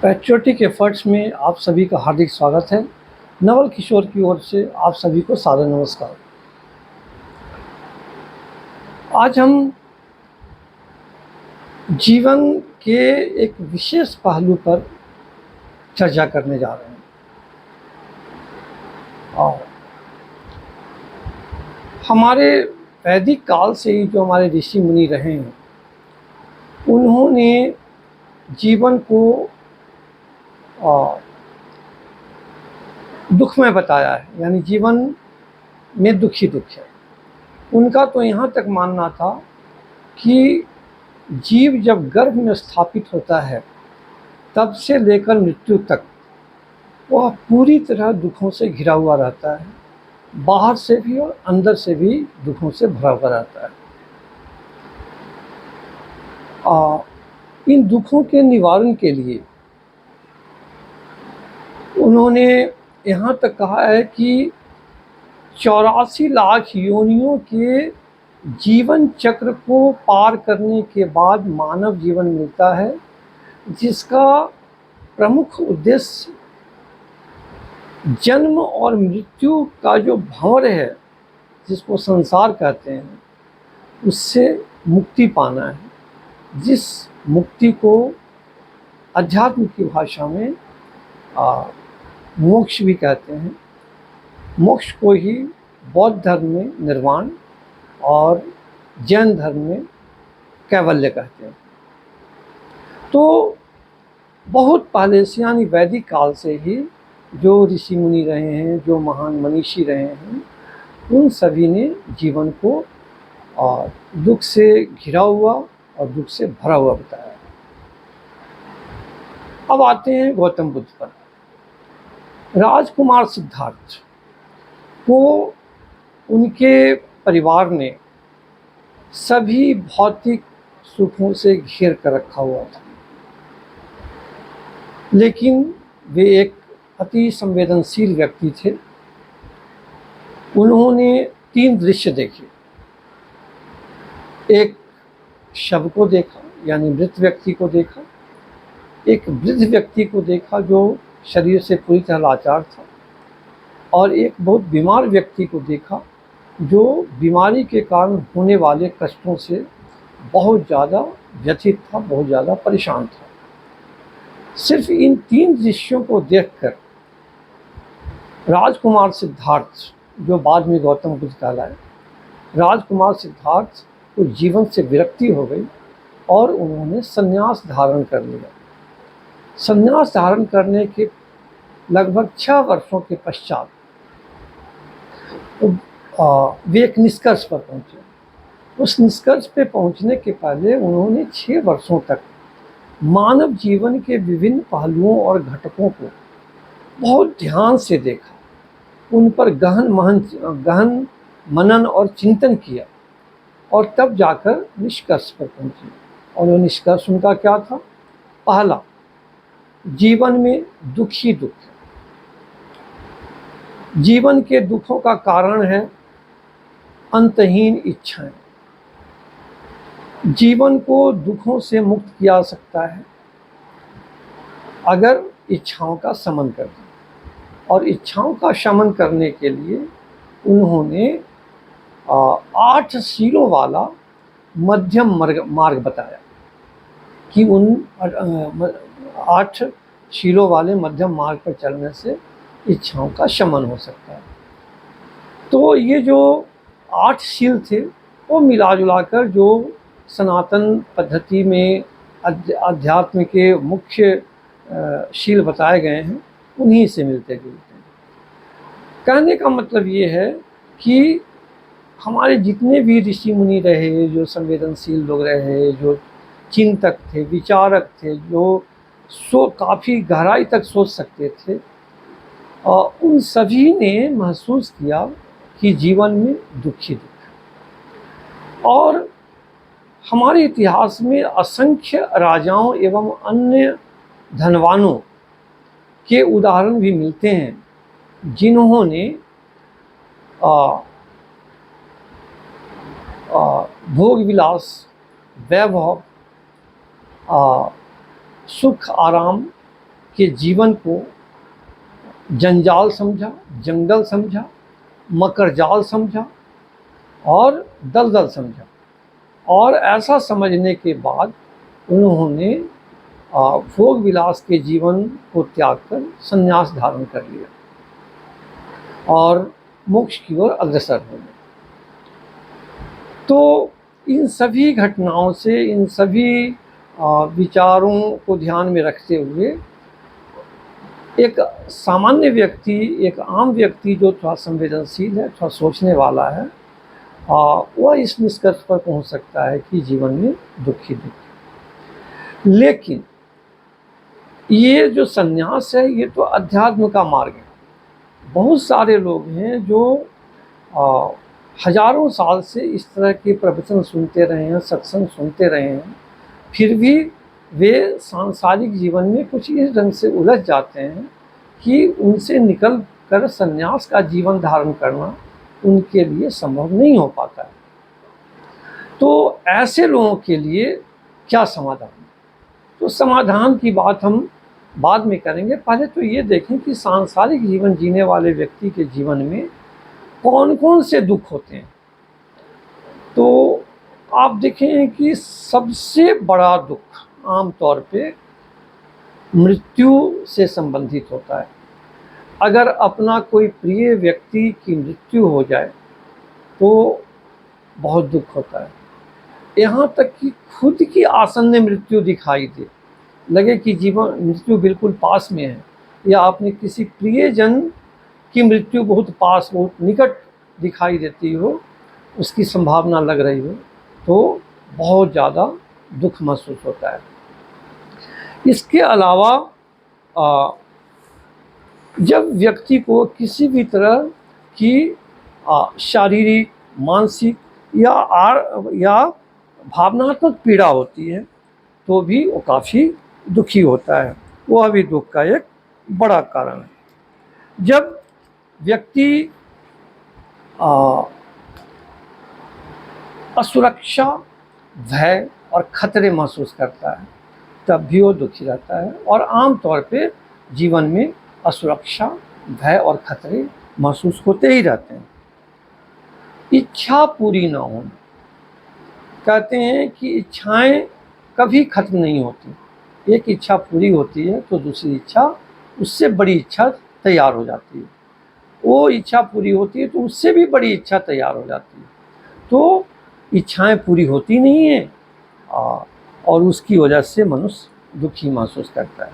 Patriotic efforts में आप सभी का हार्दिक स्वागत है। नवल किशोर की ओर से आप सभी को सादर नमस्कार। आज हम जीवन के एक विशेष पहलू पर चर्चा करने जा रहे हैं और हमारे वैदिक काल से ही जो हमारे ऋषि मुनि रहे हैं उन्होंने जीवन को दुखमय बताया है, यानी जीवन में दुख ही दुख है। उनका तो यहाँ तक मानना था कि जीव जब गर्भ में स्थापित होता है तब से लेकर मृत्यु तक वह पूरी तरह दुखों से घिरा हुआ रहता है, बाहर से भी और अंदर से भी दुखों से भरा हुआ रहता है। इन दुखों के निवारण के लिए उन्होंने यहाँ तक कहा है कि 84 लाख योनियों के जीवन चक्र को पार करने के बाद मानव जीवन मिलता है, जिसका प्रमुख उद्देश्य जन्म और मृत्यु का जो भंवर है, जिसको संसार कहते हैं, उससे मुक्ति पाना है, जिस मुक्ति को अध्यात्म की भाषा में मोक्ष भी कहते हैं। मोक्ष को ही बौद्ध धर्म में निर्वाण और जैन धर्म में कैवल्य कहते हैं। तो बहुत पहले से, यानी वैदिक काल से ही जो ऋषि मुनि रहे हैं, जो महान मनीषी रहे हैं, उन सभी ने जीवन को दुख से घिरा हुआ और दुख से भरा हुआ बताया। अब आते हैं गौतम बुद्ध पर। राजकुमार सिद्धार्थ को उनके परिवार ने सभी भौतिक सुखों से घेर कर रखा हुआ था, लेकिन वे एक अति संवेदनशील व्यक्ति थे। उन्होंने 3 दृश्य देखे। एक शव को देखा, यानी मृत व्यक्ति को देखा। एक वृद्ध व्यक्ति को देखा जो शरीर से पूरी तरह लाचार था, और एक बहुत बीमार व्यक्ति को देखा जो बीमारी के कारण होने वाले कष्टों से बहुत ज़्यादा व्यथित था, बहुत ज़्यादा परेशान था। सिर्फ इन 3 दृश्यों को देखकर राजकुमार सिद्धार्थ, जो बाद में गौतम बुद्ध कहलाए, राजकुमार सिद्धार्थ को जीवन से विरक्ति हो गई और उन्होंने संन्यास धारण कर लिया। संन्यास धारण करने के लगभग 6 वर्षों के पश्चात वे एक निष्कर्ष पर पहुँचे। उस निष्कर्ष पे पहुँचने के पहले उन्होंने 6 वर्षों तक मानव जीवन के विभिन्न पहलुओं और घटकों को बहुत ध्यान से देखा, उन पर गहन मनन और चिंतन किया, और तब जाकर निष्कर्ष पर पहुँचे। और वो निष्कर्ष उनका क्या था? पहला, जीवन में दुख ही दुख है। जीवन के दुखों का कारण है अंतहीन इच्छाएं। जीवन को दुखों से मुक्त किया जा सकता है अगर इच्छाओं का शमन कर दें, और इच्छाओं का शमन करने के लिए उन्होंने 8 शीलों वाला मध्यम मार्ग बताया कि उन 8 शीलों वाले मध्यम मार्ग पर चलने से इच्छाओं का शमन हो सकता है। तो ये जो 8 शील थे वो मिला जुला कर जो सनातन पद्धति में अध्यात्म के मुख्य शील बताए गए हैं, उन्हीं से मिलते जुलते हैं। कहने का मतलब ये है कि हमारे जितने भी ऋषि मुनि रहे, जो संवेदनशील लोग रहे, जो चिंतक थे, विचारक थे, जो काफ़ी गहराई तक सोच सकते थे, उन सभी ने महसूस किया कि जीवन में दुख ही दुख है। और हमारे इतिहास में असंख्य राजाओं एवं अन्य धनवानों के उदाहरण भी मिलते हैं जिन्होंने भोग विलास, वैभव, सुख आराम के जीवन को जंजाल समझा, जंगल समझा, मकर जाल समझा और दलदल समझा। और ऐसा समझने के बाद उन्होंने भोग विलास के जीवन को त्याग कर संन्यास धारण कर लिया और मोक्ष की ओर अग्रसर हो गए। तो इन सभी घटनाओं से, इन सभी विचारों को ध्यान में रखते हुए एक सामान्य व्यक्ति, एक आम व्यक्ति जो थोड़ा संवेदनशील है, थोड़ा सोचने वाला है, वह इस निष्कर्ष पर पहुंच सकता है कि जीवन में दुख ही दुख है। लेकिन ये जो संन्यास है, ये तो अध्यात्म का मार्ग है। बहुत सारे लोग हैं जो हजारों साल से इस तरह के प्रवचन सुनते रहे हैं, सत्संग सुनते रहे हैं, फिर भी वे सांसारिक जीवन में कुछ इस ढंग से उलझ जाते हैं कि उनसे निकल कर संन्यास का जीवन धारण करना उनके लिए संभव नहीं हो पाता है। तो ऐसे लोगों के लिए क्या समाधान? तो समाधान की बात हम बाद में करेंगे। पहले तो ये देखें कि सांसारिक जीवन जीने वाले व्यक्ति के जीवन में कौन कौन से दुख होते हैं। तो आप देखें कि सबसे बड़ा दुख आमतौर पे मृत्यु से संबंधित होता है। अगर अपना कोई प्रिय व्यक्ति की मृत्यु हो जाए तो बहुत दुख होता है। यहाँ तक कि खुद की आसन्न मृत्यु दिखाई दे, लगे कि जीवन मृत्यु बिल्कुल पास में है, या अपने किसी प्रियजन की मृत्यु बहुत पास, बहुत निकट दिखाई देती हो, उसकी संभावना लग रही हो, तो बहुत ज़्यादा दुख महसूस होता है। इसके अलावा जब व्यक्ति को किसी भी तरह की शारीरिक, मानसिक या भावनात्मक पीड़ा होती है तो भी वो काफ़ी दुखी होता है। वह भी दुख का एक बड़ा कारण है। जब व्यक्ति असुरक्षा, भय और खतरे महसूस करता है तब भी वो दुखी रहता है। और आम तौर पे जीवन में असुरक्षा, भय और खतरे महसूस होते ही रहते हैं। इच्छा पूरी ना होना, कहते हैं कि इच्छाएं कभी खत्म नहीं होती। एक इच्छा पूरी होती है तो दूसरी इच्छा, उससे बड़ी इच्छा तैयार हो जाती है। वो इच्छा पूरी होती है तो उससे भी बड़ी इच्छा तैयार हो जाती है। तो इच्छाएं पूरी होती नहीं है और उसकी वजह से मनुष्य दुखी महसूस करता है।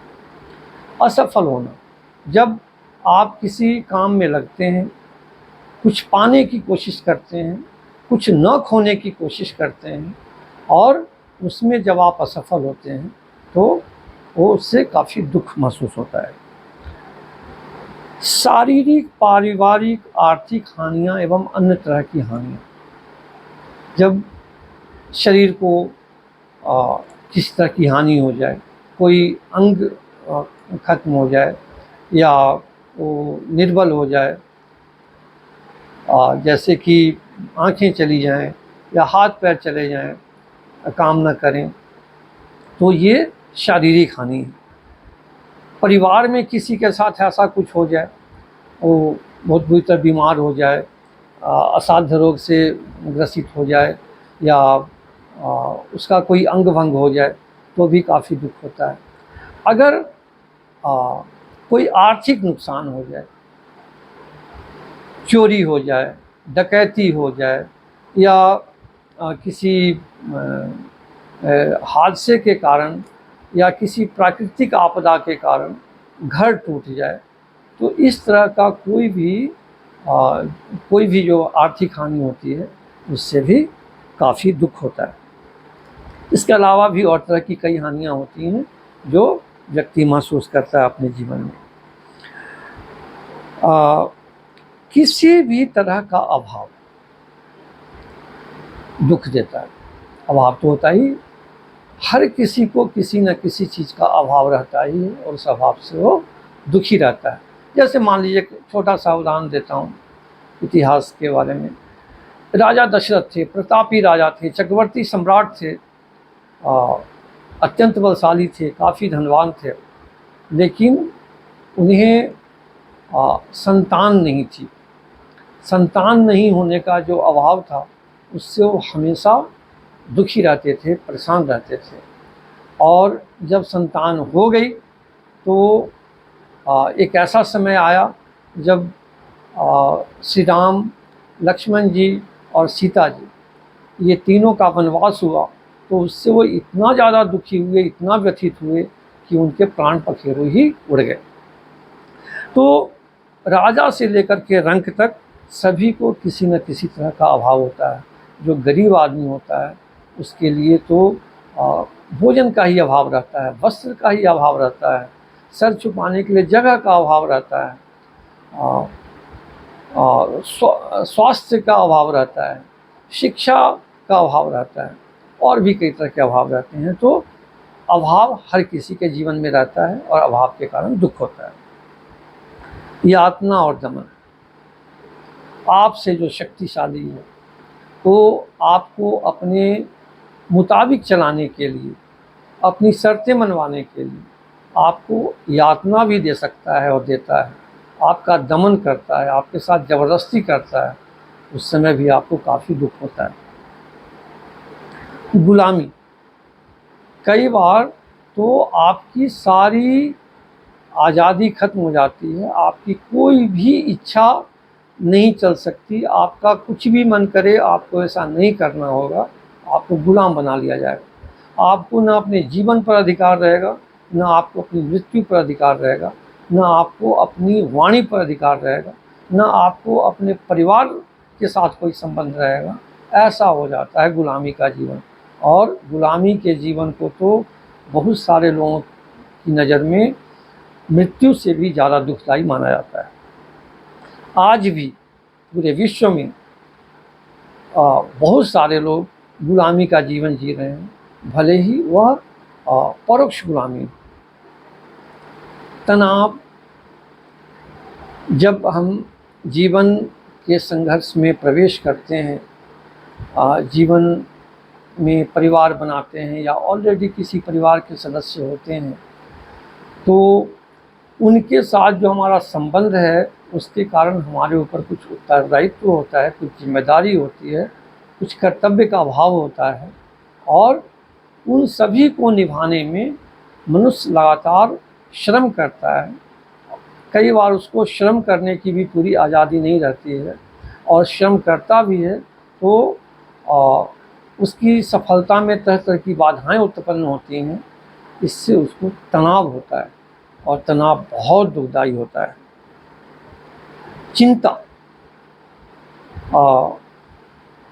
असफल होना, जब आप किसी काम में लगते हैं, कुछ पाने की कोशिश करते हैं, कुछ न खोने की कोशिश करते हैं और उसमें जब आप असफल होते हैं तो वो उससे काफ़ी दुख महसूस होता है। शारीरिक, पारिवारिक, आर्थिक हानियाँ एवं अन्य तरह की हानियाँ, जब शरीर को किसी तरह की हानि हो जाए, कोई अंग खत्म हो जाए या वो निर्बल हो जाए, जैसे कि आँखें चली जाएं या हाथ पैर चले जाएं, काम न करें, तो ये शारीरिक हानि है। परिवार में किसी के साथ ऐसा कुछ हो जाए, वो बहुत बुरी तरह बीमार हो जाए, असाध्य रोग से ग्रसित हो जाए या उसका कोई अंग भंग हो जाए तो भी काफ़ी दुख होता है। अगर कोई आर्थिक नुकसान हो जाए, चोरी हो जाए, डकैती हो जाए या किसी हादसे के कारण या किसी प्राकृतिक आपदा के कारण घर टूट जाए, तो इस तरह का कोई भी जो आर्थिक हानि होती है उससे भी काफ़ी दुख होता है। इसके अलावा भी और तरह की कई हानियाँ होती हैं जो व्यक्ति महसूस करता है अपने जीवन में। किसी भी तरह का अभाव दुख देता है। अभाव तो होता ही, हर किसी को किसी न किसी चीज़ का अभाव रहता ही है और उस अभाव से वो दुखी रहता है। जैसे मान लीजिए, छोटा सा उदाहरण देता हूँ इतिहास के बारे में। राजा दशरथ थे, प्रतापी राजा थे, चक्रवर्ती सम्राट थे, अत्यंत बलशाली थे, काफ़ी धनवान थे। लेकिन उन्हें संतान नहीं थी। संतान नहीं होने का जो अभाव था उससे वो हमेशा दुखी रहते थे, परेशान रहते थे। और जब संतान हो गई तो एक ऐसा समय आया जब श्री राम, लक्ष्मण जी और सीता जी, ये तीनों का वनवास हुआ, तो उससे वो इतना ज़्यादा दुखी हुए, इतना व्यथित हुए कि उनके प्राण पखेरु ही उड़ गए। तो राजा से लेकर के रंक तक सभी को किसी न किसी तरह का अभाव होता है। जो गरीब आदमी होता है उसके लिए तो भोजन का ही अभाव रहता है, वस्त्र का ही अभाव रहता है, सर छुपाने के लिए जगह का अभाव रहता है, स्वास्थ्य का अभाव रहता है, शिक्षा का अभाव रहता है, और भी कई तरह के अभाव रहते हैं। तो अभाव हर किसी के जीवन में रहता है और अभाव के कारण दुख होता है। यातना और दमन आपसे जो शक्तिशाली है वो आपको अपने मुताबिक चलाने के लिए, अपनी शर्तें मनवाने के लिए आपको यातना भी दे सकता है और देता है, आपका दमन करता है, आपके साथ ज़बरदस्ती करता है, उस समय भी आपको काफ़ी दुख होता है। गुलामी, कई बार तो आपकी सारी आज़ादी खत्म हो जाती है, आपकी कोई भी इच्छा नहीं चल सकती, आपका कुछ भी मन करे आपको ऐसा नहीं करना होगा, आपको गुलाम बना लिया जाएगा। आपको ना अपने जीवन पर अधिकार रहेगा, ना आपको अपनी मृत्यु पर अधिकार रहेगा, ना आपको अपनी वाणी पर अधिकार रहेगा, ना आपको अपने परिवार के साथ कोई संबंध रहेगा। ऐसा हो जाता है गुलामी का जीवन। और गुलामी के जीवन को तो बहुत सारे लोगों की नज़र में मृत्यु से भी ज़्यादा दुखदायी माना जाता है। आज भी पूरे विश्व में बहुत सारे लोग गुलामी का जीवन जी रहे हैं, भले ही वह परोक्ष गुलामी। तनाव, जब हम जीवन के संघर्ष में प्रवेश करते हैं, जीवन में परिवार बनाते हैं या ऑलरेडी किसी परिवार के सदस्य होते हैं, तो उनके साथ जो हमारा संबंध है उसके कारण हमारे ऊपर कुछ उत्तरदायित्व होता है, कुछ जिम्मेदारी होती है, कुछ कर्तव्य का अभाव होता है, और उन सभी को निभाने में मनुष्य लगातार श्रम करता है। कई बार उसको श्रम करने की भी पूरी आज़ादी नहीं रहती है, और श्रम करता भी है तो उसकी सफलता में तरह तरह की बाधाएं उत्पन्न होती हैं। इससे उसको तनाव होता है, और तनाव बहुत दुखदायी होता है। चिंता,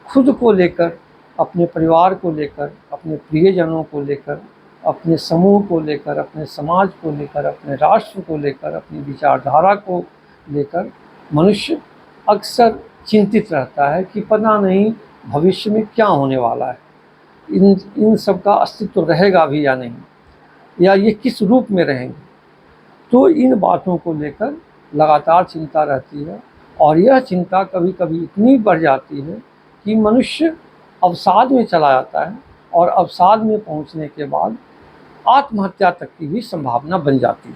खुद को लेकर, अपने परिवार को लेकर, अपने प्रियजनों को लेकर, अपने समूह को लेकर, अपने समाज को लेकर, अपने राष्ट्र को लेकर, अपनी विचारधारा को लेकर मनुष्य अक्सर चिंतित रहता है कि पता नहीं भविष्य में क्या होने वाला है, इन सब का अस्तित्व रहेगा भी या नहीं, या ये किस रूप में रहेंगे। तो इन बातों को लेकर लगातार चिंता रहती है, और यह चिंता कभी कभी इतनी बढ़ जाती है कि मनुष्य अवसाद में चला जाता है, और अवसाद में पहुंचने के बाद आत्महत्या तक की भी संभावना बन जाती है।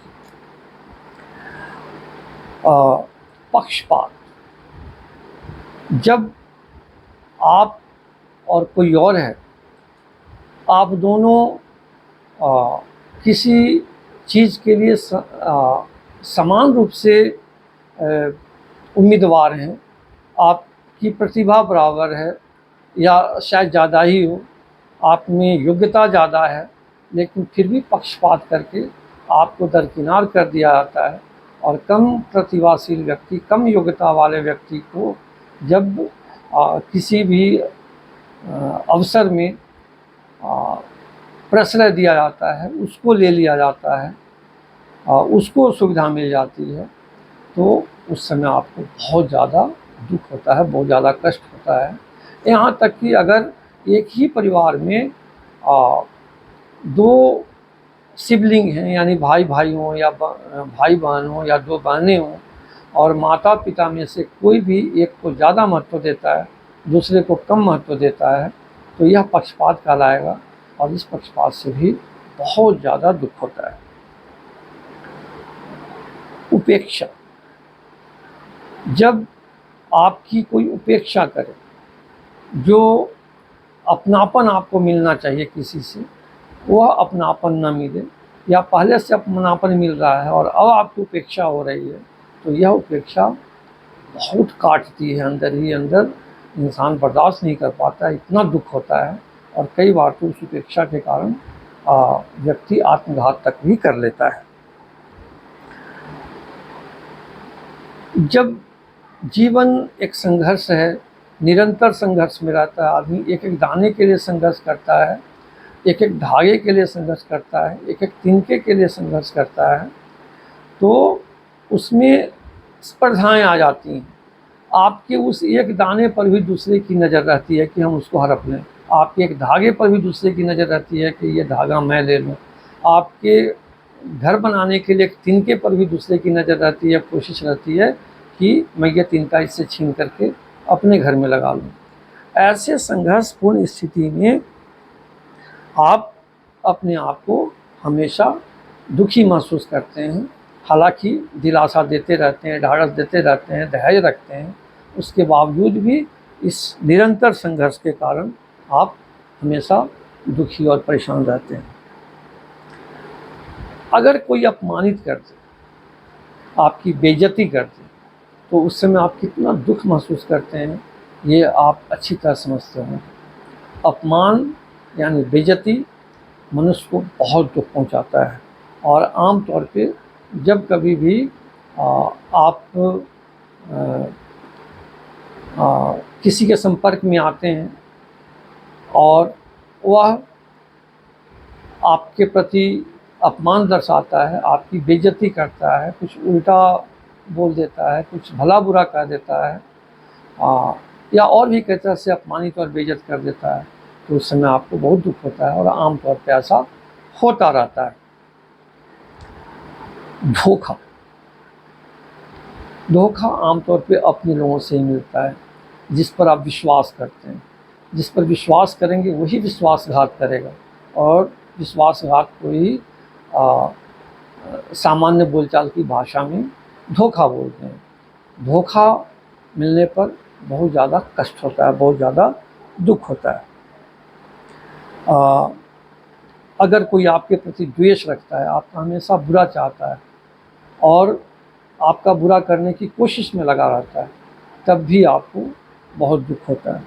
पक्षपात, जब आप और कोई और है, आप दोनों किसी चीज़ के लिए समान रूप से उम्मीदवार हैं, आपकी प्रतिभा बराबर है या शायद ज़्यादा ही हो, आप में योग्यता ज़्यादा है, लेकिन फिर भी पक्षपात करके आपको दरकिनार कर दिया जाता है, और कम प्रतिभाशील व्यक्ति, कम योग्यता वाले व्यक्ति को जब किसी भी अवसर में प्रश्रय दिया जाता है, उसको ले लिया जाता है, उसको सुविधा मिल जाती है, तो उस समय आपको बहुत ज़्यादा दुख होता है, बहुत ज़्यादा कष्ट होता है। यहाँ तक कि अगर एक ही परिवार में दो सिबलिंग हैं, यानी भाई भाई हों या भाई बहन हों या दो बहनें हों, और माता पिता में से कोई भी एक को ज़्यादा महत्व देता है, दूसरे को कम महत्व देता है, तो यह पक्षपात कहलाएगा, और इस पक्षपात से भी बहुत ज़्यादा दुख होता है। उपेक्षा, जब आपकी कोई उपेक्षा करे, जो अपनापन आपको मिलना चाहिए किसी से, वह अपनापन न मिले, या पहले से अपनापन मिल रहा है और अब आपकी उपेक्षा हो रही है, तो यह उपेक्षा बहुत काटती है अंदर ही अंदर। इंसान बर्दाश्त नहीं कर पाता है, इतना दुख होता है, और कई बार तो उस उपेक्षा के कारण व्यक्ति आत्मघात तक भी कर लेता है। जब जीवन एक संघर्ष है, निरंतर संघर्ष में रहता है, आदमी एक एक दाने के लिए संघर्ष करता है, एक एक धागे के लिए संघर्ष करता है, एक एक तिनके के लिए संघर्ष करता है, तो उसमें स्पर्धाएं आ जाती हैं। आपके उस एक दाने पर भी दूसरे की नज़र रहती है कि हम उसको हड़प लें, आपके एक धागे पर भी दूसरे की नज़र रहती है कि ये धागा मैं ले लूँ, आपके घर बनाने के लिए एक तिनके पर भी दूसरे की नज़र रहती है, कोशिश रहती है कि मैं ये तिनका इससे छीन करके अपने घर में लगा लूँ। ऐसे संघर्षपूर्ण स्थिति में आप अपने आप को हमेशा दुखी महसूस करते हैं। हालांकि दिलासा देते रहते हैं, ढाढ़स देते रहते हैं, धैर्य रखते हैं, उसके बावजूद भी इस निरंतर संघर्ष के कारण आप हमेशा दुखी और परेशान रहते हैं। अगर कोई अपमानित कर दे, आपकी बेइज्जती कर दे, तो उस समय आप कितना दुख महसूस करते हैं, ये आप अच्छी तरह समझते हैं। अपमान यानी बेइज्जती मनुष्य को बहुत दुख पहुंचाता है, और आम तौर पे जब कभी भी आप किसी के संपर्क में आते हैं और वह आपके प्रति अपमान दर्शाता है, आपकी बेइज्जती करता है, कुछ उल्टा बोल देता है, कुछ भला बुरा कह देता है, या और भी कई तरह से अपमानित और बेइज्जत कर देता है, तो उस समय आपको बहुत दुख होता है, और आमतौर पर ऐसा होता रहता है। धोखा, धोखा आमतौर पे अपने लोगों से ही मिलता है, जिस पर आप विश्वास करते हैं। जिस पर विश्वास करेंगे वही विश्वासघात करेगा, और विश्वासघात को ही सामान्य बोलचाल की भाषा में धोखा बोलते हैं। धोखा मिलने पर बहुत ज़्यादा कष्ट होता है, बहुत ज़्यादा दुख होता है। अगर कोई आपके प्रति द्वेष रखता है, आपका हमेशा बुरा चाहता है और आपका बुरा करने की कोशिश में लगा रहता है, तब भी आपको बहुत दुख होता है।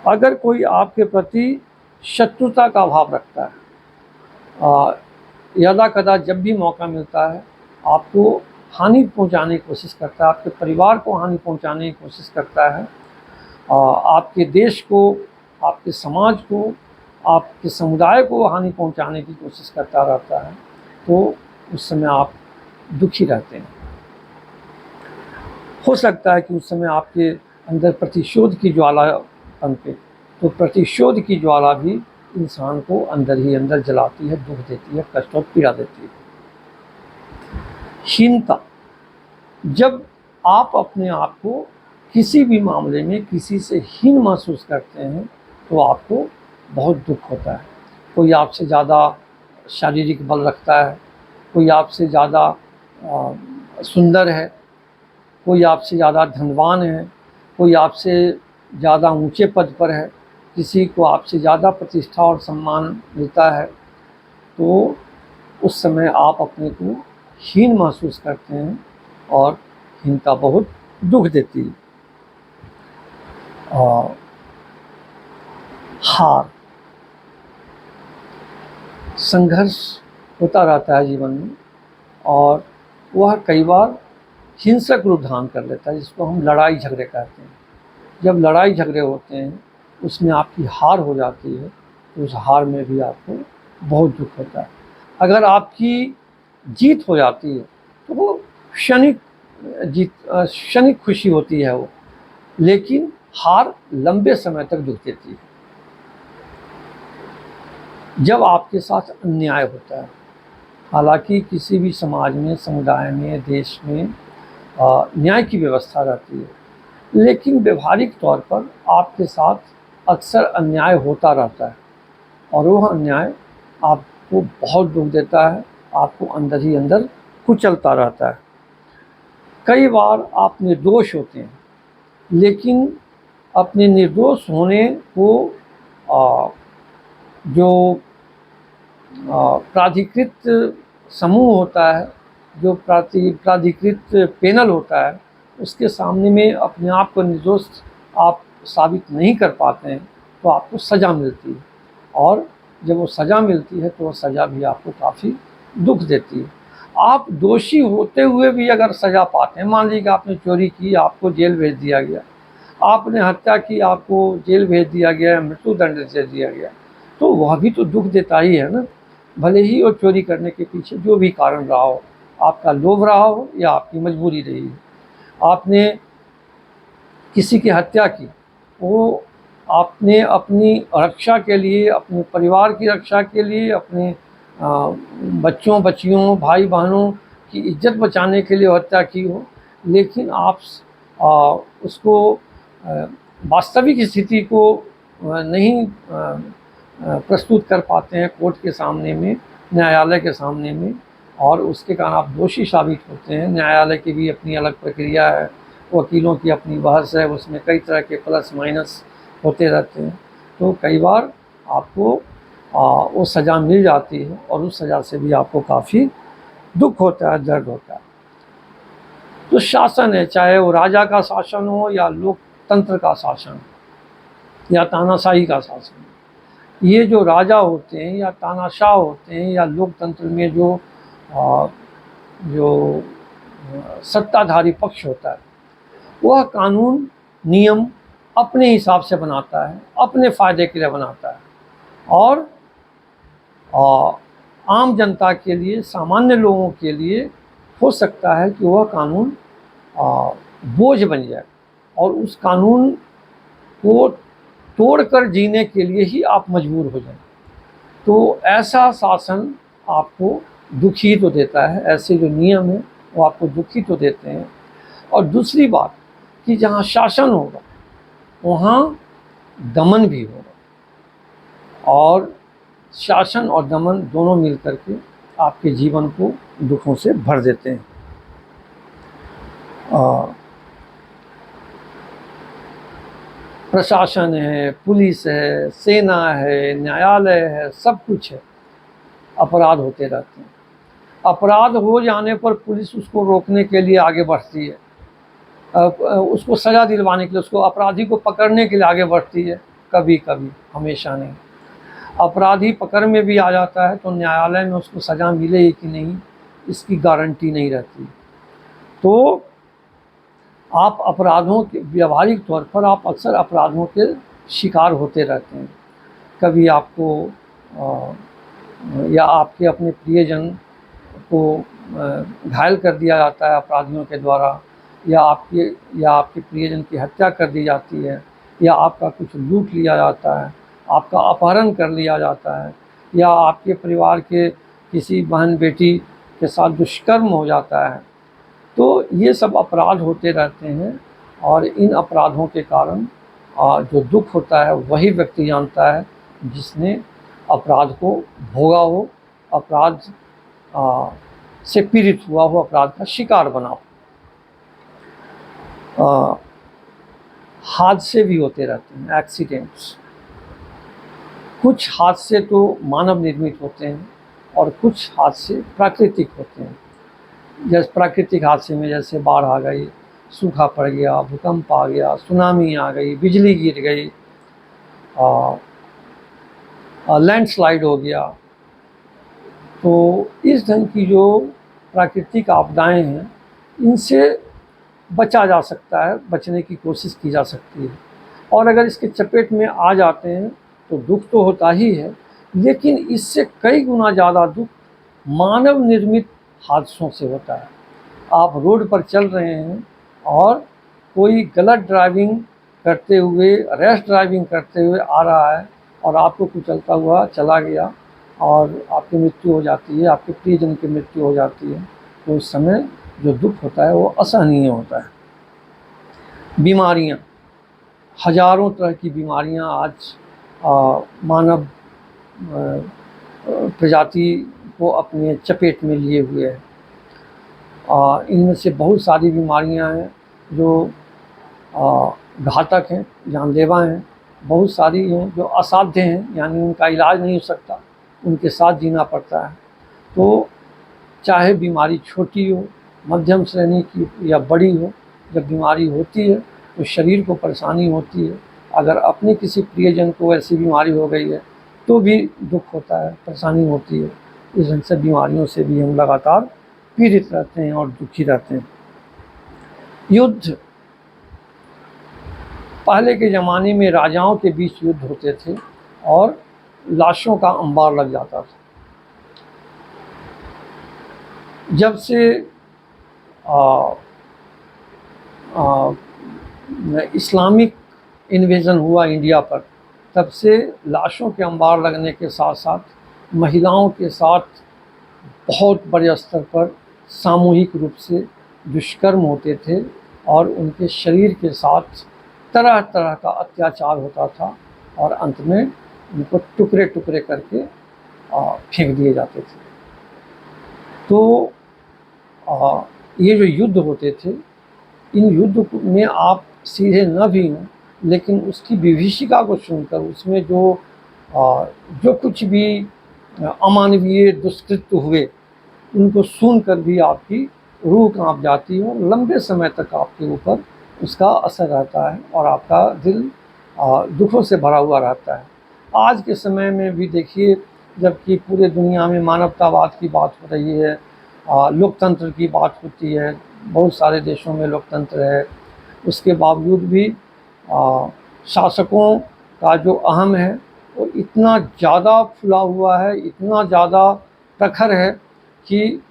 अगर कोई आपके प्रति शत्रुता का भाव रखता है, यदा कदा जब भी मौका मिलता है आपको हानि पहुंचाने की कोशिश करता है, आपके परिवार को हानि पहुंचाने की कोशिश करता है, आपके देश को, आपके समाज को, आपके समुदाय को हानि पहुंचाने की कोशिश करता रहता है, तो उस समय आप दुखी रहते हैं। हो सकता है कि उस समय आपके अंदर प्रतिशोध की ज्वाला पनपे, तो प्रतिशोध की ज्वाला भी इंसान को अंदर ही अंदर जलाती है, दुख देती है, कष्ट और पीड़ा देती है। हीनता, जब आप अपने आप को किसी भी मामले में किसी से हीन महसूस करते हैं, तो आपको बहुत दुख होता है। कोई आपसे ज़्यादा शारीरिक बल रखता है, कोई आपसे ज़्यादा सुंदर है, कोई आपसे ज़्यादा धनवान है, कोई आपसे ज़्यादा ऊंचे पद पर है, किसी को आपसे ज़्यादा प्रतिष्ठा और सम्मान मिलता है, तो उस समय आप अपने को हीन महसूस करते हैं और हीनता बहुत दुख देती है। हार, संघर्ष होता रहता है जीवन में, और वह कई बार हिंसक रूप धारण कर लेता है, जिसको हम लड़ाई झगड़े कहते हैं। जब लड़ाई झगड़े होते हैं, उसमें आपकी हार हो जाती है, तो उस हार में भी आपको बहुत दुख होता है। अगर आपकी जीत हो जाती है, तो वो क्षणिक जीत, क्षणिक खुशी होती है वो, लेकिन हार लंबे समय तक दुख देती है। जब आपके साथ अन्याय होता है, हालांकि किसी भी समाज में, समुदाय में, देश में न्याय की व्यवस्था रहती है, लेकिन व्यवहारिक तौर पर आपके साथ अक्सर अन्याय होता रहता है, और वह अन्याय आपको बहुत दुख देता है, आपको अंदर ही अंदर कुचलता रहता है। कई बार आप निर्दोष होते हैं, लेकिन अपने निर्दोष होने को आ, जो प्राधिकृत समूह होता है, जो प्राधिकृत पैनल होता है, उसके सामने में अपने आप को निर्दोष आप साबित नहीं कर पाते हैं तो आपको सज़ा मिलती है। और जब वो सज़ा मिलती है तो वो सज़ा भी आपको काफ़ी दुख देती है। आप दोषी होते हुए भी अगर सज़ा पाते हैं, मान लीजिए कि आपने चोरी की, आपको जेल भेज दिया गया, आपने हत्या की, आपको जेल भेज दिया गया, मृत्यु दंड दे दिया गया, तो वह भी तो दुख देता ही है ना। भले ही वो चोरी करने के पीछे जो भी कारण रहा हो, आपका लोभ रहा हो या आपकी मजबूरी रही हो, आपने किसी की हत्या की, वो आपने अपनी रक्षा के लिए, अपने परिवार की रक्षा के लिए, अपने बच्चों बच्चियों भाई बहनों की इज्जत बचाने के लिए हत्या की हो, लेकिन आप उसको वास्तविक स्थिति को नहीं प्रस्तुत कर पाते हैं कोर्ट के सामने में, न्यायालय के सामने में, और उसके कारण आप दोषी साबित होते हैं। न्यायालय की भी अपनी अलग प्रक्रिया है, वकीलों की अपनी बहस है, उसमें कई तरह के प्लस माइनस होते रहते हैं। तो कई बार आपको वो सज़ा मिल जाती है और उस सज़ा से भी आपको काफ़ी दुख होता है, दर्द होता है। तो शासन है, चाहे वो राजा का शासन हो या लोकतंत्र का शासन या तानाशाही का शासन, ये जो राजा होते हैं या तानाशाह होते हैं या लोकतंत्र में जो सत्ताधारी पक्ष होता है, वह कानून नियम अपने हिसाब से बनाता है, अपने फ़ायदे के लिए बनाता है, और आम जनता के लिए, सामान्य लोगों के लिए हो सकता है कि वह कानून बोझ बन जाए और उस कानून को तोड़कर जीने के लिए ही आप मजबूर हो जाएं। तो ऐसा शासन आपको दुखी तो देता है, ऐसे जो नियम हैं वो आपको दुखी तो देते हैं। और दूसरी बात कि जहाँ शासन होगा वहाँ दमन भी होगा, और शासन और दमन दोनों मिलकर के आपके जीवन को दुखों से भर देते हैं। प्रशासन है, पुलिस है, सेना है, न्यायालय है, सब कुछ है, अपराध होते रहते हैं। अपराध हो जाने पर पुलिस उसको रोकने के लिए आगे बढ़ती है, उसको सज़ा दिलवाने के लिए, उसको अपराधी को पकड़ने के लिए आगे बढ़ती है, कभी कभी, हमेशा नहीं। अपराधी पकड़ में भी आ जाता है तो न्यायालय में उसको सज़ा मिलेगी कि नहीं, इसकी गारंटी नहीं रहती। तो आप अपराधों के, व्यावहारिक तौर पर आप अक्सर अपराधों के शिकार होते रहते हैं। कभी आपको या आपके अपने प्रियजन को घायल कर दिया जाता है अपराधियों के द्वारा, या आपके प्रियजन की हत्या कर दी जाती है, या आपका कुछ लूट लिया जाता है, आपका अपहरण कर लिया जाता है, या आपके परिवार के किसी बहन बेटी के साथ दुष्कर्म हो जाता है। तो ये सब अपराध होते रहते हैं, और इन अपराधों के कारण जो दुख होता है वही व्यक्ति जानता है जिसने अपराध को भोगा हो, अपराध से पीड़ित हुआ हो, अपराध का शिकार बना हो। हादसे भी होते रहते हैं, एक्सीडेंट्स। कुछ हादसे तो मानव निर्मित होते हैं और कुछ हादसे प्राकृतिक होते हैं। जैसे प्राकृतिक हादसे में जैसे बाढ़ आ गई, सूखा पड़ गया, भूकंप आ गया, सुनामी आ गई, बिजली गिर गई, लैंडस्लाइड हो गया। तो इस ढंग की जो प्राकृतिक आपदाएं हैं, इनसे बचा जा सकता है, बचने की कोशिश की जा सकती है। और अगर इसके चपेट में आ जाते हैं तो दुख तो होता ही है, लेकिन इससे कई गुना ज़्यादा दुख मानव निर्मित हादसों से होता है। आप रोड पर चल रहे हैं और कोई गलत ड्राइविंग करते हुए, रैश ड्राइविंग करते हुए आ रहा है और आपको कुचलता हुआ चला गया और आपकी मृत्यु हो जाती है, आपके प्रियजन की मृत्यु हो जाती है, तो उस समय जो दुख होता है वो असहनीय होता है। बीमारियाँ, हजारों तरह की बीमारियाँ आज मानव प्रजाति को अपने चपेट में लिए हुए है। इनमें से बहुत सारी बीमारियां हैं जो घातक हैं, जानलेवा हैं। बहुत सारी हैं जो असाध्य हैं, यानी उनका इलाज नहीं हो सकता, उनके साथ जीना पड़ता है। तो चाहे बीमारी छोटी हो, मध्यम श्रेणी की या बड़ी हो, जब बीमारी होती है तो शरीर को परेशानी होती है। अगर अपने किसी प्रियजन को ऐसी बीमारी हो गई है तो भी दुख होता है, परेशानी होती है। इस ढंग से बीमारियों से भी हम लगातार पीड़ित रहते हैं और दुखी रहते हैं। युद्ध, पहले के ज़माने में राजाओं के बीच युद्ध होते थे और लाशों का अंबार लग जाता था। जब से आ, आ, इस्लामिक इन्वेजन हुआ इंडिया पर, तब से लाशों के अंबार लगने के साथ साथ महिलाओं के साथ बहुत बड़े स्तर पर सामूहिक रूप से दुष्कर्म होते थे और उनके शरीर के साथ तरह तरह का अत्याचार होता था और अंत में उनको टुकड़े टुकड़े करके फेंक दिए जाते थे। तो ये जो युद्ध होते थे, इन युद्ध में आप सीधे न भी हों, लेकिन उसकी विभीषिका को सुनकर, उसमें जो कुछ भी अमानवीय दुष्कृत्य हुए उनको सुनकर भी आपकी रूह कांप जाती है और लंबे समय तक आपके ऊपर उसका असर रहता है और आपका दिल दुखों से भरा हुआ रहता है। आज के समय में भी देखिए, जबकि पूरे दुनिया में मानवतावाद की बात हो रही है, लोकतंत्र की बात होती है, बहुत सारे देशों में लोकतंत्र है, उसके बावजूद भी शासकों का जो अहम है वो इतना ज़्यादा फुला हुआ है, इतना ज़्यादा प्रखर है कि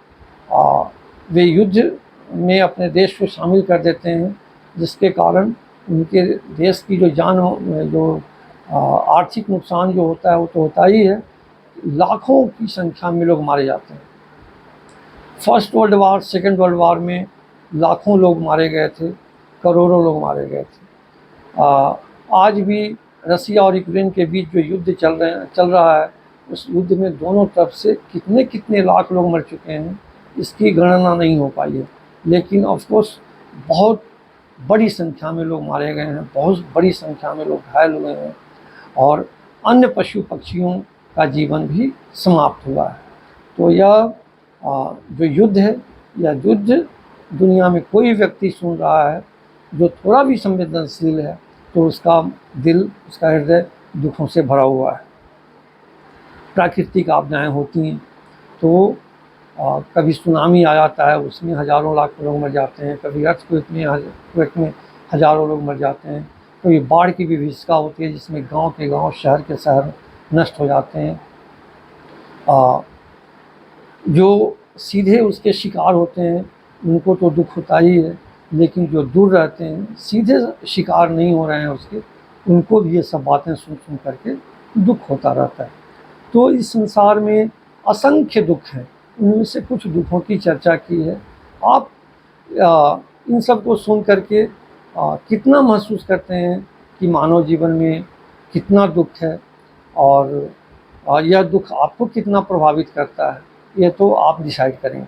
वे युद्ध में अपने देश को शामिल कर देते हैं, जिसके कारण उनके देश की जो आर्थिक नुकसान जो होता है वो तो होता ही है। लाखों की संख्या में लोग मारे जाते हैं। First world war, second world war में लाखों लोग मारे गए थे, करोड़ों लोग मारे गए थे। आज भी रसिया और यूक्रेन के बीच जो युद्ध चल रहा है, उस युद्ध में दोनों तरफ से कितने कितने लाख लोग मर चुके हैं, इसकी गणना नहीं हो पाई है। लेकिन ऑफ कोर्स बहुत बड़ी संख्या में लोग मारे गए हैं, बहुत बड़ी संख्या में लोग घायल हुए हैं और अन्य पशु पक्षियों का जीवन भी समाप्त हुआ है। तो यह जो युद्ध है, यह युद्ध दुनिया में कोई व्यक्ति सुन रहा है जो थोड़ा भी संवेदनशील है तो उसका दिल, उसका हृदय दुखों से भरा हुआ है। प्राकृतिक आपदाएं होती हैं तो कभी सुनामी आ जाता है, उसमें हज़ारों लाख लोग मर जाते हैं, कभी अर्थक्वेक में हज़ारों लोग मर जाते हैं, कभी बाढ़ की विभीषिका होती है जिसमें गांव के गांव, शहर के शहर नष्ट हो जाते हैं। जो सीधे उसके शिकार होते हैं उनको तो दुख होता ही है, लेकिन जो दूर रहते हैं, सीधे शिकार नहीं हो रहे हैं उसके, उनको भी ये सब बातें सुन सुन करके दुख होता रहता है। तो इस संसार में असंख्य दुख हैं, उनमें से कुछ दुखों की चर्चा की है। आप इन सब को सुन करके कितना महसूस करते हैं कि मानव जीवन में कितना दुख है और यह दुख आपको कितना प्रभावित करता है, ये तो आप डिसाइड करें।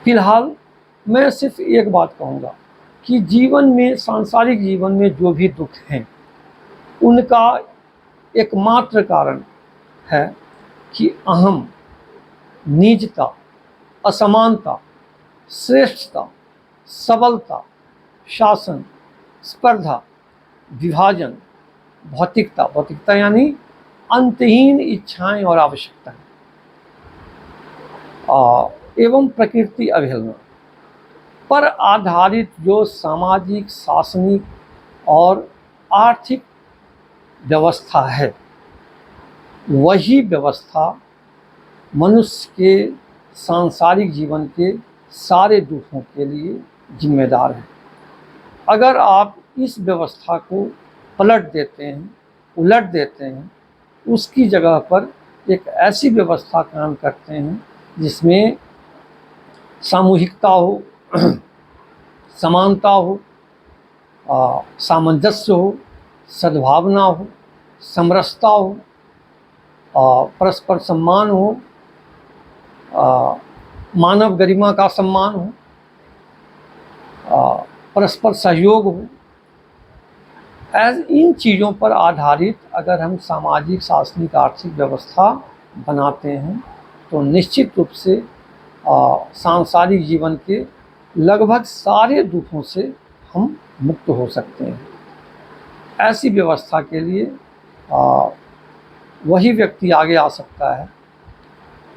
फिलहाल मैं सिर्फ एक बात कहूँगा कि जीवन में, सांसारिक जीवन में जो भी दुख हैं, उनका एकमात्र कारण है कि अहम, निजता, असमानता, श्रेष्ठता, सबलता, शासन, स्पर्धा, विभाजन, भौतिकता यानी अंतहीन इच्छाएं और आवश्यकताएं, एवं प्रकृति अवहेलना पर आधारित जो सामाजिक, शासनिक और आर्थिक व्यवस्था है, वही व्यवस्था मनुष्य के सांसारिक जीवन के सारे दुखों के लिए जिम्मेदार है। अगर आप इस व्यवस्था को पलट देते हैं, उलट देते हैं, उसकी जगह पर एक ऐसी व्यवस्था काम करते हैं जिसमें सामूहिकता हो, समानता हो, सामंजस्य हो, सद्भावना हो, समरसता हो, परस्पर सम्मान हो, मानव गरिमा का सम्मान हो, परस्पर सहयोग हो। इन चीज़ों पर आधारित अगर हम सामाजिक, शासनिक, आर्थिक व्यवस्था बनाते हैं तो निश्चित रूप से सांसारिक जीवन के लगभग सारे दुखों से हम मुक्त हो सकते हैं। ऐसी व्यवस्था के लिए वही व्यक्ति आगे आ सकता है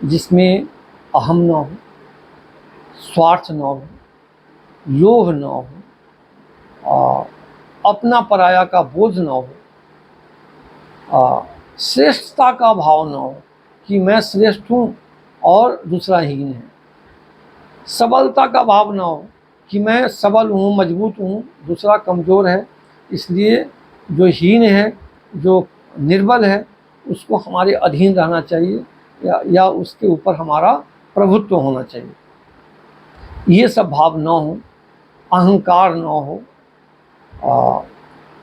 जिसमें अहम न हो, स्वार्थ न हो, लोभ न हो, अपना पराया का बोझ न हो, श्रेष्ठता का भाव न हो कि मैं श्रेष्ठ हूँ और दूसरा हीन है, सबलता का भाव न हो कि मैं सबल हूँ, मजबूत हूँ, दूसरा कमज़ोर है, इसलिए जो हीन है, जो निर्बल है, उसको हमारे अधीन रहना चाहिए या उसके ऊपर हमारा प्रभुत्व होना चाहिए। ये सब भाव न हो, अहंकार न हो,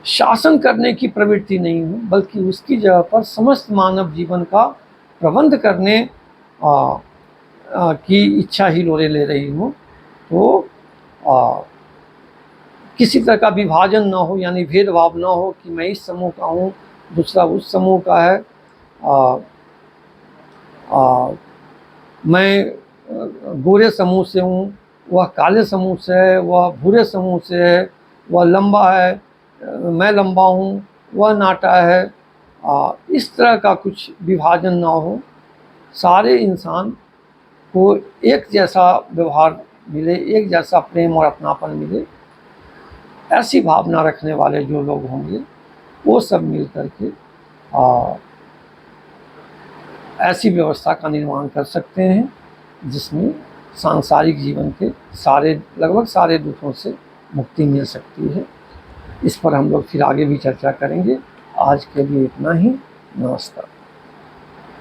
शासन करने की प्रवृत्ति नहीं हो, बल्कि उसकी जगह पर समस्त मानव जीवन का प्रबंध करने की इच्छा ही लोरे ले रही हो, तो किसी तरह का विभाजन न हो, यानी भेदभाव न हो कि मैं इस समूह का हूँ, दूसरा उस समूह का है, मैं गोरे समूह से हूँ, वह काले समूह से है, वह भूरे समूह से है, वह लंबा है, मैं लंबा हूँ, वह नाटा है। इस तरह का कुछ विभाजन ना हो, सारे इंसान को एक जैसा व्यवहार मिले, एक जैसा प्रेम और अपनापन मिले। ऐसी भावना रखने वाले जो लोग होंगे वो सब मिल करके ऐसी व्यवस्था का निर्माण कर सकते हैं जिसमें सांसारिक जीवन के लगभग सारे दुखों से मुक्ति मिल सकती है। इस पर हम लोग फिर आगे भी चर्चा करेंगे। आज के लिए इतना ही। नमस्कार।